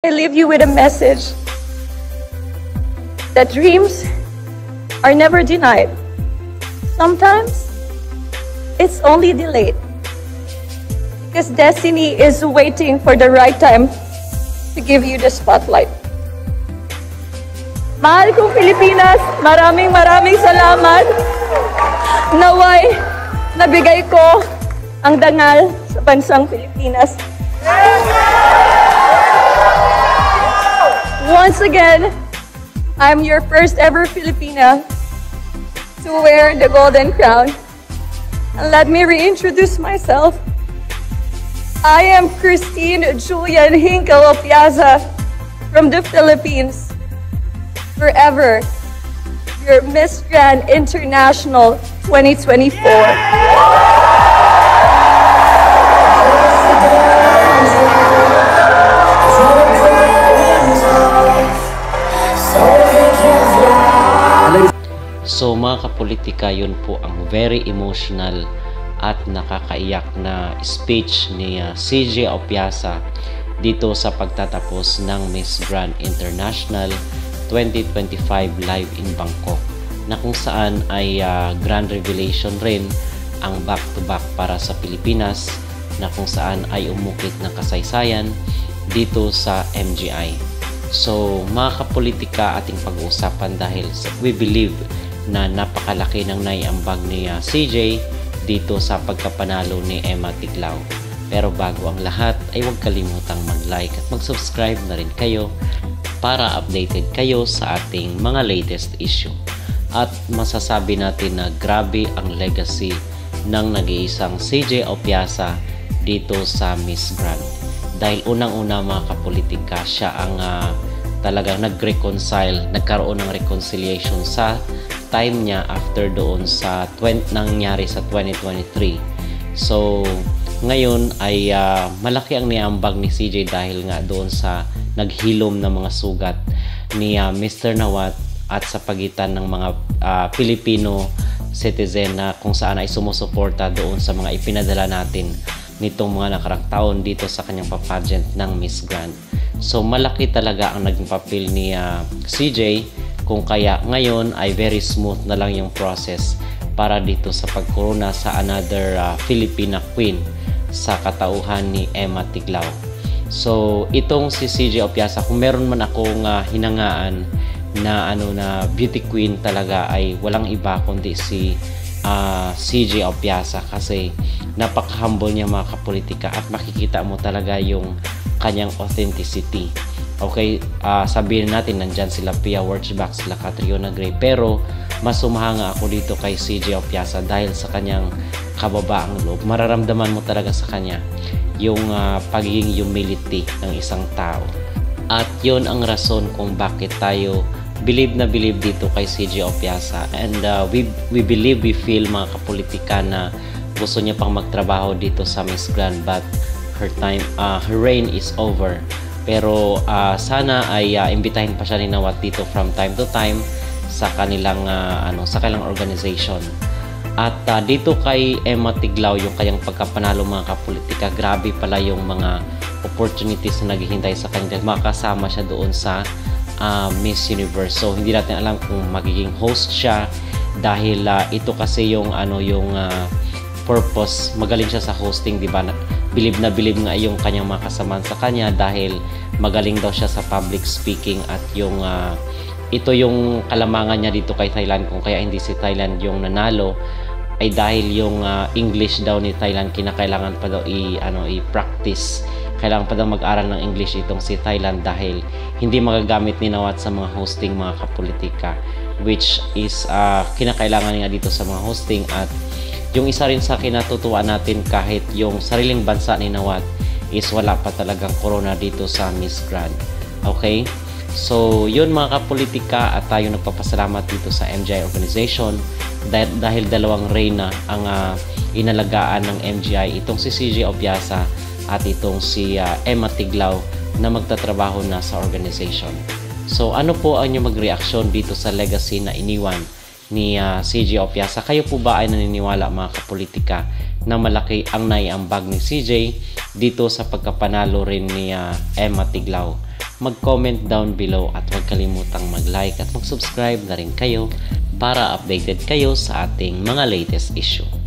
I leave you with a message that dreams are never denied. Sometimes it's only delayed because destiny is waiting for the right time to give you the spotlight. Mahal kong Pilipinas, maraming salamat. Naway, nabigay ko ang dangal sa bansang Pilipinas. Once again, I'm your first ever Filipina to wear the golden crown. And let me reintroduce myself. I am Christine Julian Hinkle Opiaza from the Philippines. Forever, your Miss Grand International 2024. So mga kapolitika, yun po ang very emotional at nakakaiyak na speech ni CJ Opiaza dito sa pagtatapos ng Miss Grand International 2025 live in Bangkok, na kung saan ay grand revelation rin ang back-to-back para sa Pilipinas, na kung saan ay umukit ng kasaysayan dito sa MGI. So mga kapolitika, ating pag-uusapan dahil we believe na napakalaki ng naiambag ni CJ dito sa pagkapanalo ni Emma Tiglao. Pero bago ang lahat ay huwag kalimutang mag-like at mag-subscribe na rin kayo para updated kayo sa ating mga latest issue. At masasabi natin na grabe ang legacy ng nag-iisang CJ Opiaza dito sa Miss Grand. Dahil unang-una mga kapolitika, siya ang talagang nagkaroon ng reconciliation sa time niya after doon sa nangyari sa 2023. So ngayon ay malaki ang niambag ni CJ dahil nga doon sa naghilom ng mga sugat ni Mr. Nawat at sa pagitan ng mga Filipino citizen na kung saan ay sumusuporta doon sa mga ipinadala natin nitong mga nakarang taon dito sa kanyang pageant ng Miss Grand. So malaki talaga ang naging papel ni CJ, kung kaya ngayon ay very smooth na lang yung process para dito sa pagkorona sa another Filipina Queen sa katauhan ni Emma Tiglao. So itong si CJ Opiaza, kung meron man akong hinangaan na na beauty queen talaga, ay walang iba kundi si CJ Opiaza, kasi napaka-humble niya mga kapolitika at makikita mo talaga yung kanyang authenticity. Okay, sabihin natin nandyan sila Pia Wurtzbach, sila Catriona Gray, pero mas sumahanga ako dito kay CJ Opiaza dahil sa kanyang kababaang loob. Mararamdaman mo talaga sa kanya yung pagiging humility ng isang tao. At yun ang rason kung bakit tayo believe na believe dito kay CJ Opiaza. And we believe, we feel mga kapolitika na gusto niya pang magtrabaho dito sa Miss Grand, but her reign is over. Pero sana ay imbitahin pa siya ni Nawat dito from time to time sa kanilang organization. At dito kay Emma Tiglao, yung kanyang pagkapanalo mga kapolitika, grabe pala yung mga opportunities na naghihintay sa kanya. Makasama siya doon sa Miss Universe. So hindi natin alam kung magiging host siya dahil ito kasi yung purpose. Magaling siya sa hosting, di ba? Bilib na bilib nga yung kanyang mga kasamaan sa kanya dahil magaling daw siya sa public speaking, at yung ito yung kalamangan niya dito kay Thailand. Kung kaya hindi si Thailand yung nanalo ay dahil yung English daw ni Thailand kinakailangan pa daw i-practice. Kailangan pa daw mag-aral ng English itong si Thailand dahil hindi magagamit ni Nawat sa mga hosting mga kapolitika, which is kinakailangan nga dito sa mga hosting. At yung isa rin sa kinatutuwa natin, kahit yung sariling bansa ni Nawat is wala pa talagang corona dito sa Miss Grand. Okay? So, yun mga kapolitika, at tayo nagpapasalamat dito sa MGI organization dahil dalawang reyna ang inalagaan ng MGI, itong si CJ Opiaza at itong si Emma Tiglao na magtatrabaho na sa organization. So, ano po ang inyong magreaksyon dito sa legacy na iniwan ni CJ Opiaza? Kayo po ba ay naniniwala mga kapolitika na malaki ang naiambag ni CJ dito sa pagkapanalo rin ni Emma Tiglao? mag-comment down below at huwag kalimutang mag-like at mag-subscribe na rin kayo para updated kayo sa ating mga latest issue.